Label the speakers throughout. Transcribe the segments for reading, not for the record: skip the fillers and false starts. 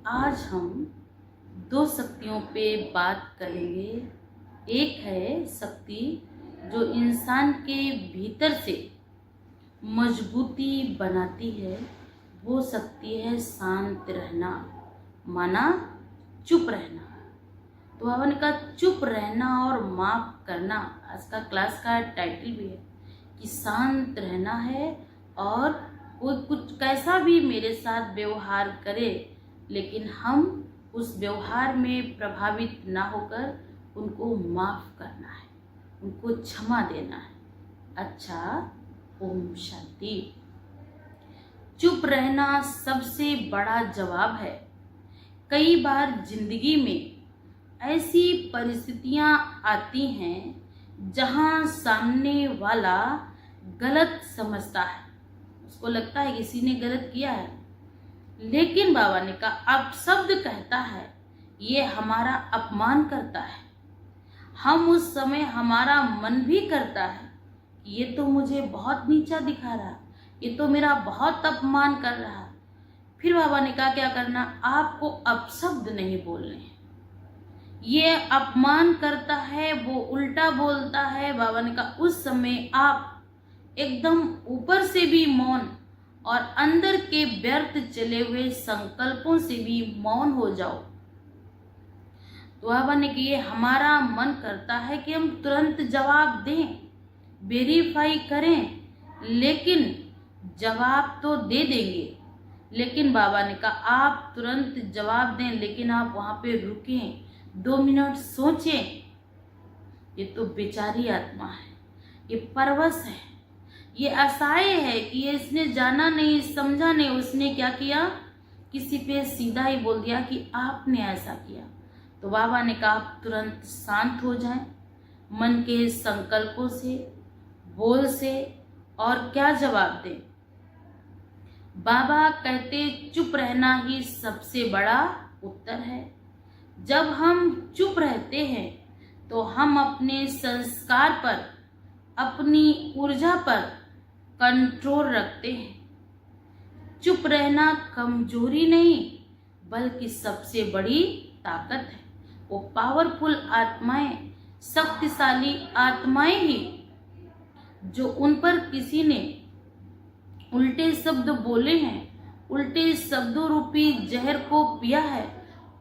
Speaker 1: आज हम दो शक्तियों पे बात करेंगे। एक है शक्ति जो इंसान के भीतर से मजबूती बनाती है, वो शक्ति है शांत रहना, माना चुप रहना। तो हमने कहा चुप रहना और माफ करना, आज का क्लास का टाइटल भी है कि शांत रहना है और कोई कुछ कैसा भी मेरे साथ व्यवहार करे, लेकिन हम उस व्यवहार में प्रभावित ना होकर उनको माफ करना है, उनको क्षमा देना है। अच्छा, ओम शांति। चुप रहना सबसे बड़ा जवाब है। कई बार जिंदगी में ऐसी परिस्थितियां आती हैं जहां सामने वाला गलत समझता है, उसको लगता है किसी ने गलत किया है, लेकिन बाबा ने कहा अपशब्द कहता है, ये हमारा अपमान करता है। हम उस समय हमारा मन भी करता है कि ये तो मुझे बहुत नीचा दिखा रहा, ये तो मेरा बहुत अपमान कर रहा। फिर बाबा ने कहा क्या करना, आपको अपशब्द नहीं बोलने हैं। ये अपमान करता है, वो उल्टा बोलता है। बाबा ने कहा उस समय आप एकदम ऊपर से भी मौन और अंदर के व्यर्थ चले हुए संकल्पों से भी मौन हो जाओ। तो बाबा ने कहा ये हमारा मन करता है कि हम तुरंत जवाब दें, वेरीफाई करें, लेकिन जवाब तो दे देंगे, लेकिन बाबा ने कहा आप तुरंत जवाब दें, लेकिन आप वहां पे रुकें, 2 मिनट सोचें। ये तो बेचारी आत्मा है, ये परवश है, ये असहाय है कि ये इसने जाना नहीं, समझा नहीं। उसने क्या किया, किसी पे सीधा ही बोल दिया कि आपने ऐसा किया। तो बाबा ने कहा आप तुरंत शांत हो जाएं, मन के संकल्पों से, बोल से, और क्या जवाब दें। बाबा कहते चुप रहना ही सबसे बड़ा उत्तर है। जब हम चुप रहते हैं तो हम अपने संस्कार पर, अपनी ऊर्जा पर कंट्रोल रखते हैं। चुप रहना कमजोरी नहीं बल्कि सबसे बड़ी ताकत है। वो पावरफुल आत्माएं, शक्तिशाली आत्माएं ही जो उन पर किसी ने उल्टे शब्द बोले हैं, उल्टे शब्दों रूपी जहर को पिया है,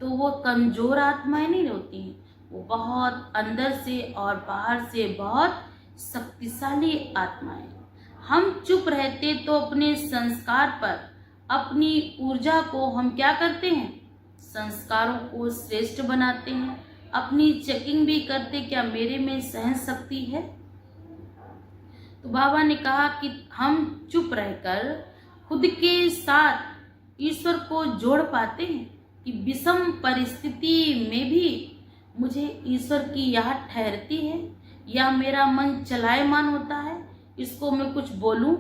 Speaker 1: तो वो कमजोर आत्माएं नहीं होती हैं, वो बहुत अंदर से और बाहर से बहुत शक्तिशाली आत्माएं। हम चुप रहते तो अपने संस्कार पर, अपनी ऊर्जा को हम क्या करते हैं, संस्कारों को श्रेष्ठ बनाते हैं। अपनी चेकिंग भी करते, क्या मेरे में सहन शक्ति है। तो बाबा ने कहा कि हम चुप रहकर खुद के साथ ईश्वर को जोड़ पाते हैं कि विषम परिस्थिति में भी मुझे ईश्वर की याद ठहरती है, या मेरा मन चलायमान होता है, इसको मैं कुछ बोलूं,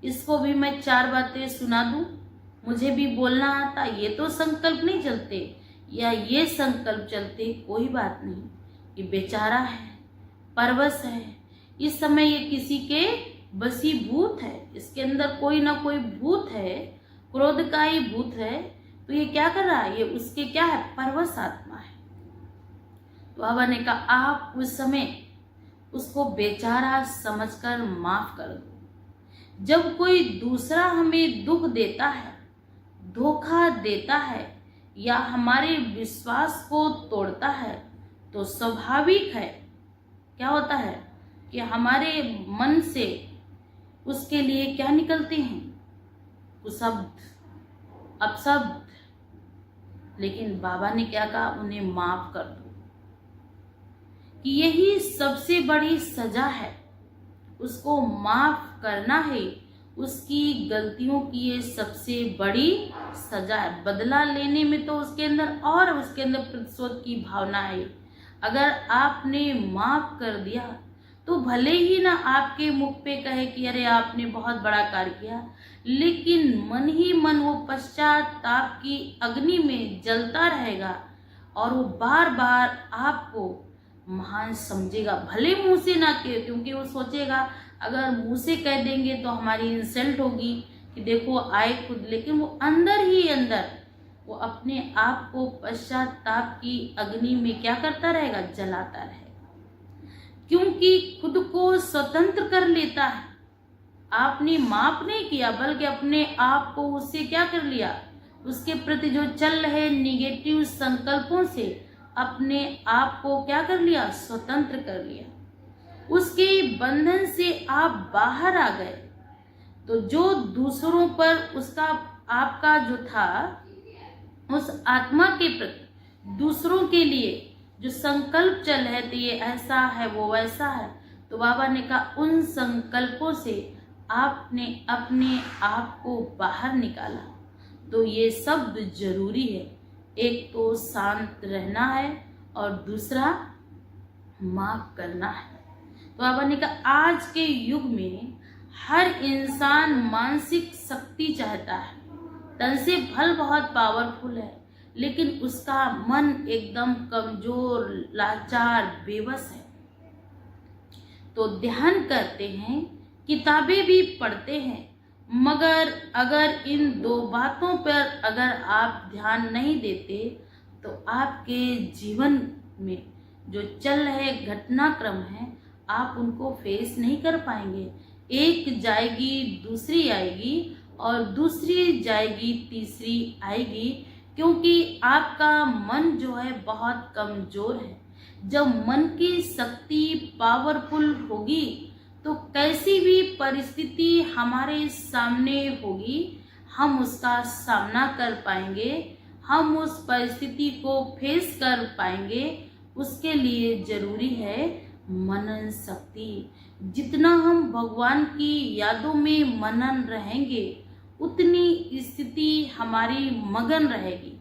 Speaker 1: इसको भी मैं 4 बातें सुना दूं, मुझे भी बोलना आता, ये तो संकल्प नहीं चलते, या ये संकल्प चलते, कोई बात नहीं, ये बेचारा है, परवश है, इस समय ये किसी के वशीभूत है, इसके अंदर कोई ना कोई भूत है, क्रोध का ही भूत है। तो ये क्या कर रहा है, ये उसके क्या है, परवश आत्मा है। तो बाबा ने कहा आप उस समय उसको बेचारा समझकर माफ कर दो। जब कोई दूसरा हमें दुख देता है, धोखा देता है, या हमारे विश्वास को तोड़ता है, तो स्वाभाविक है क्या होता है कि हमारे मन से उसके लिए क्या निकलते हैं, कुशब्द, अपशब्द। लेकिन बाबा ने क्या कहा, उन्हें माफ कर दो, कि यही सबसे बड़ी सजा है। उसको माफ करना है, उसकी गलतियों की ये सबसे बड़ी सजा है। बदला लेने में तो उसके अंदर और उसके अंदर प्रतिशोध की भावना है। अगर आपने माफ कर दिया तो भले ही ना आपके मुख पे कहे कि अरे आपने बहुत बड़ा कार्य किया, लेकिन मन ही मन वो पश्चाताप की अग्नि में जलता रहेगा और वो बार बार आपको महान समझेगा। भले मुंह से ना कहे, क्योंकि वो सोचेगा अगर मुंह से कह देंगे तो हमारी इंसल्ट होगी कि देखो आए खुद, लेकिन वो अंदर ही अंदर वो अपने आप को पश्चाताप की अग्नि में क्या करता रहेगा, जलाता रहेगा, क्योंकि खुद को स्वतंत्र कर लेता है। आपने माफ नहीं किया, बल्कि अपने आप को उससे क्या कर लिया, उसके प्रति जो चल रहे निगेटिव संकल्पों से अपने आप को क्या कर लिया, स्वतंत्र कर लिया। उसके बंधन से आप बाहर आ गए। तो जो दूसरों पर उसका आपका जो था, उस आत्मा के प्रति दूसरों के लिए जो संकल्प चल रहे थे, ये ऐसा है वो वैसा है, तो बाबा ने कहा उन संकल्पों से आपने अपने आप को बाहर निकाला। तो ये शब्द जरूरी है, एक तो शांत रहना है और दूसरा माफ करना है। तो बाबा ने कहा आज के युग में हर इंसान मानसिक शक्ति चाहता है। तन से फल बहुत पावरफुल है, लेकिन उसका मन एकदम कमजोर, लाचार, बेबस है। तो ध्यान करते हैं, किताबें भी पढ़ते हैं, मगर अगर इन दो बातों पर अगर आप ध्यान नहीं देते तो आपके जीवन में जो चल रहे घटनाक्रम हैं आप उनको फेस नहीं कर पाएंगे। एक जाएगी दूसरी आएगी और दूसरी जाएगी तीसरी आएगी, क्योंकि आपका मन जो है बहुत कमजोर है। जब मन की शक्ति पावरफुल होगी तो कैसी भी परिस्थिति हमारे सामने होगी हम उसका सामना कर पाएंगे, हम उस परिस्थिति को फेस कर पाएंगे। उसके लिए जरूरी है मनन शक्ति। जितना हम भगवान की यादों में मनन रहेंगे उतनी स्थिति हमारी मगन रहेगी।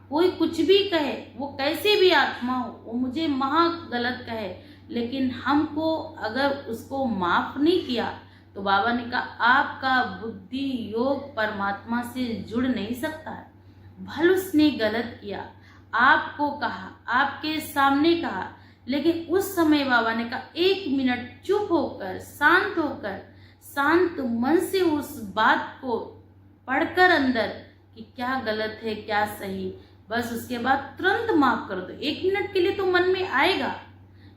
Speaker 1: कोई कुछ भी कहे, वो कैसे भी आत्मा हो, वो मुझे महा गलत कहे, लेकिन हमको अगर उसको माफ नहीं किया तो बाबा ने कहा आपका बुद्धि योग परमात्मा से जुड़ नहीं सकता है। भले उसने गलत किया, आपको कहा, आपके सामने कहा, लेकिन उस समय बाबा ने कहा 1 मिनट चुप होकर, शांत मन से उस बात को पढ़कर अंदर कि क्या गलत है क्या सही, बस उसके बाद तुरंत माफ कर दो। 1 मिनट के लिए तो मन में आएगा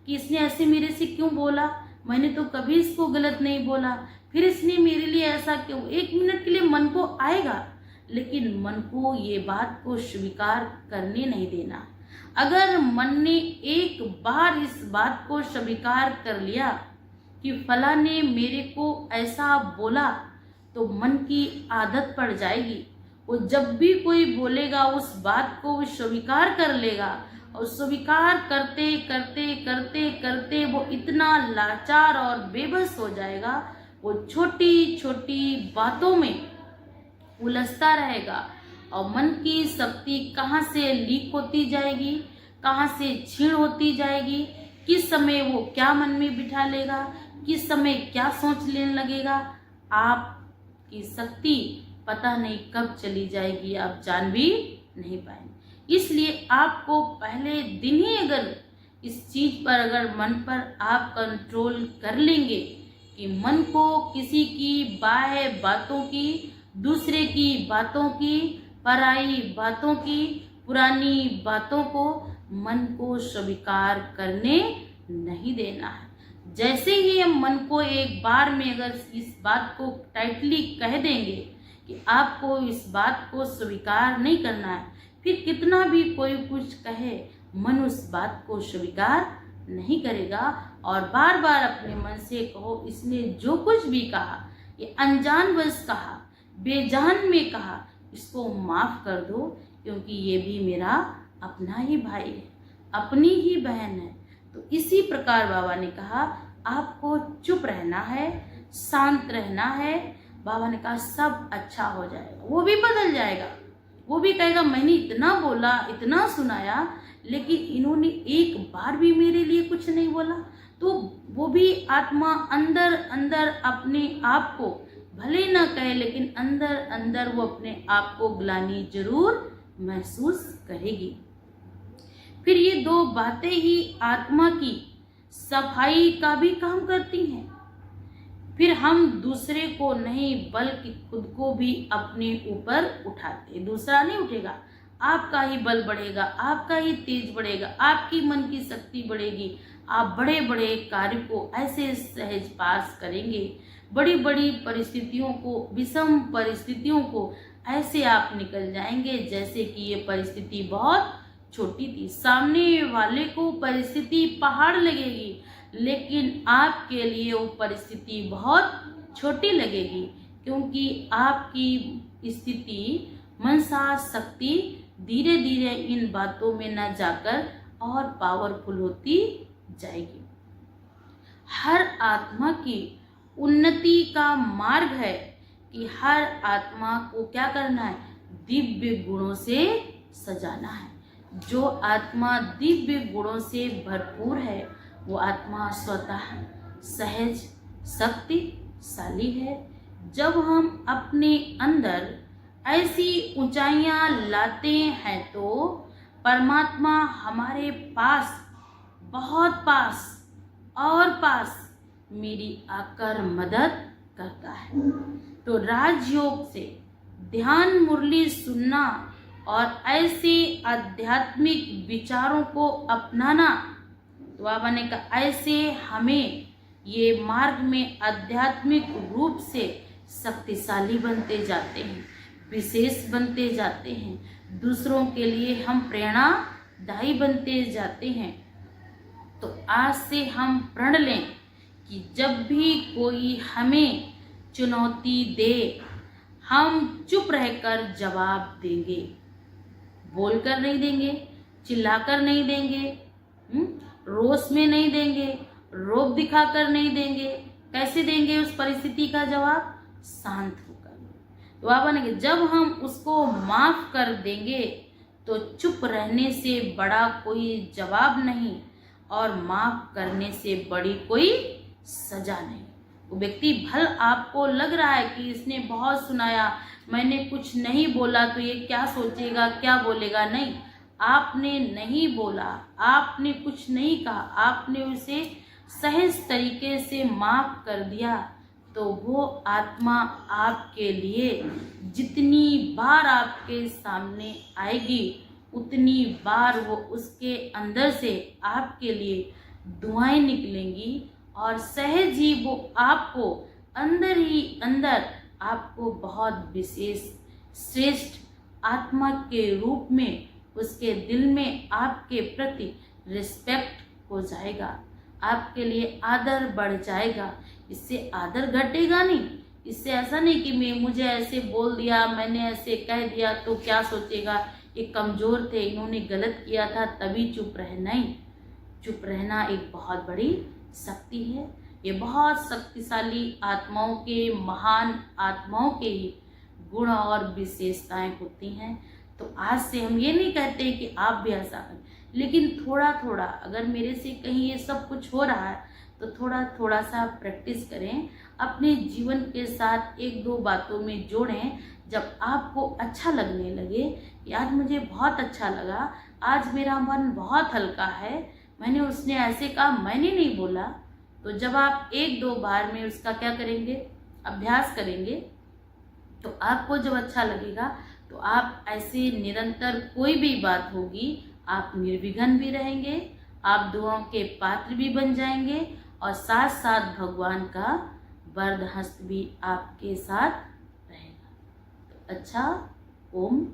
Speaker 1: कि इसने ऐसे मेरे से क्यों बोला, मैंने तो कभी इसको गलत नहीं बोला, फिर इसने मेरे लिए ऐसा क्यों। 1 मिनट के लिए मन को आएगा, लेकिन मन को ये बात को स्वीकार करने नहीं देना। अगर मन ने एक बार इस बात को स्वीकार कर लिया कि फला ने मेरे को ऐसा बोला, तो मन की आदत पड़ जाएगी। वो जब भी कोई बोलेगा उस बात को वो स्वीकार कर लेगा, और स्वीकार करते करते करते करते वो इतना लाचार और बेबस हो जाएगा, वो छोटी छोटी बातों में उलझता रहेगा और मन की शक्ति कहाँ से लीक होती जाएगी, कहाँ से छीण होती जाएगी, किस समय वो क्या मन में बिठा लेगा, किस समय क्या सोच लेने लगेगा, आपकी शक्ति पता नहीं कब चली जाएगी, आप जान भी नहीं पाएंगे। इसलिए आपको पहले दिन ही अगर इस चीज पर, अगर मन पर आप कंट्रोल कर लेंगे कि मन को किसी की बाह्य बातों की, दूसरे की बातों की, पराई बातों की, पुरानी बातों को मन को स्वीकार करने नहीं देना है। जैसे ही हम मन को एक बार में अगर इस बात को टाइटली कह देंगे कि आपको इस बात को स्वीकार नहीं करना है, फिर कितना भी कोई कुछ कहे मन उस बात को स्वीकार नहीं करेगा। और बार बार अपने मन से कहो इसने जो कुछ भी कहा, ये अनजानवश कहा, बेजान में कहा, इसको माफ कर दो, क्योंकि ये भी मेरा अपना ही भाई है, अपनी ही बहन है। तो इसी प्रकार बाबा ने कहा आपको चुप रहना है, शांत रहना है। बाबा ने कहा सब अच्छा हो जाएगा, वो भी बदल जाएगा, वो भी कहेगा मैंने इतना बोला, इतना सुनाया, लेकिन इन्होंने एक बार भी मेरे लिए कुछ नहीं बोला। तो वो भी आत्मा अंदर अंदर अपने आप को भले ना कहे, लेकिन अंदर अंदर वो अपने आप को ग्लानि जरूर महसूस करेगी। फिर ये दो बातें ही आत्मा की सफाई का भी काम करती हैं। फिर हम दूसरे को नहीं बल्कि खुद को भी अपने ऊपर उठाते, दूसरा नहीं उठेगा, आपका ही बल बढ़ेगा, आपका ही तेज बढ़ेगा, आपकी मन की शक्ति बढ़ेगी। आप बड़े बड़े कार्य को ऐसे सहज पास करेंगे, बड़ी बड़ी परिस्थितियों को, विषम परिस्थितियों को ऐसे आप निकल जाएंगे जैसे कि ये परिस्थिति बहुत छोटी थी। सामने वाले को परिस्थिति पहाड़ लगेगी, लेकिन आपके लिए वो परिस्थिति बहुत छोटी लगेगी, क्योंकि आपकी स्थिति, मनसा, शक्ति धीरे धीरे इन बातों में न जाकर और पावरफुल होती जाएगी। हर आत्मा की उन्नति का मार्ग है कि हर आत्मा को क्या करना है, दिव्य गुणों से सजाना है। जो आत्मा दिव्य गुणों से भरपूर है वो आत्मा स्वतः सहज शक्तिशाली है। जब हम अपने अंदर ऐसी ऊंचाइयां लाते हैं तो परमात्मा हमारे पास, बहुत पास और पास मेरी आकर मदद करता है। तो राजयोग से ध्यान मुरली सुनना और ऐसे आध्यात्मिक विचारों को अपनाना, तो बाबा ने कहा ऐसे हमें ये मार्ग में आध्यात्मिक रूप से शक्तिशाली बनते जाते हैं, विशेष बनते जाते हैं, दूसरों के लिए हम प्रेरणादायी बनते जाते हैं। तो आज से हम प्रण लें कि जब भी कोई हमें चुनौती दे, हम चुप रहकर जवाब देंगे, बोलकर नहीं देंगे, चिल्लाकर नहीं देंगे, रोष में नहीं देंगे, रोब दिखाकर नहीं देंगे। कैसे देंगे उस परिस्थिति का जवाब? शांत होकर। तो बाबा ने जब हम उसको माफ कर देंगे तो चुप रहने से बड़ा कोई जवाब नहीं और माफ करने से बड़ी कोई सजा नहीं। वो व्यक्ति भल आपको लग रहा है कि इसने बहुत सुनाया, मैंने कुछ नहीं बोला तो ये क्या सोचेगा, क्या बोलेगा। नहीं, आपने नहीं बोला, आपने कुछ नहीं कहा, आपने उसे सहज तरीके से माफ कर दिया, तो वो आत्मा आपके लिए जितनी बार आपके सामने आएगी उतनी बार वो उसके अंदर से आपके लिए दुआएं निकलेंगी और सहज ही वो आपको अंदर ही अंदर आपको बहुत विशेष श्रेष्ठ आत्मा के रूप में उसके दिल में आपके प्रति रिस्पेक्ट हो जाएगा, आपके लिए आदर बढ़ जाएगा। इससे आदर घटेगा नहीं। इससे ऐसा नहीं कि मुझे ऐसे बोल दिया, मैंने ऐसे कह दिया तो क्या सोचेगा, ये कमज़ोर थे, इन्होंने गलत किया था तभी चुप रहे। नहीं, चुप रहना एक बहुत बड़ी शक्ति है। ये बहुत शक्तिशाली आत्माओं के, महान आत्माओं के ही गुण और विशेषताएं होती हैं। तो आज से हम ये नहीं कहते कि आप भी ऐसा करें, लेकिन थोड़ा थोड़ा अगर मेरे से कहीं ये सब कुछ हो रहा है तो थोड़ा थोड़ा सा प्रैक्टिस करें, अपने जीवन के साथ एक दो बातों में जोड़ें। जब आपको अच्छा लगने लगे कि आज मुझे बहुत अच्छा लगा, आज मेरा मन बहुत हल्का है, मैंने उसने ऐसे कहा, मैंने नहीं बोला, तो जब आप एक दो बार में उसका क्या करेंगे, अभ्यास करेंगे, तो आपको जब अच्छा लगेगा तो आप ऐसे निरंतर कोई भी बात होगी आप निर्विघ्न भी रहेंगे, आप दुआओं के पात्र भी बन जाएंगे और साथ साथ भगवान का वरद हस्त भी आपके साथ रहेगा। तो अच्छा, ओम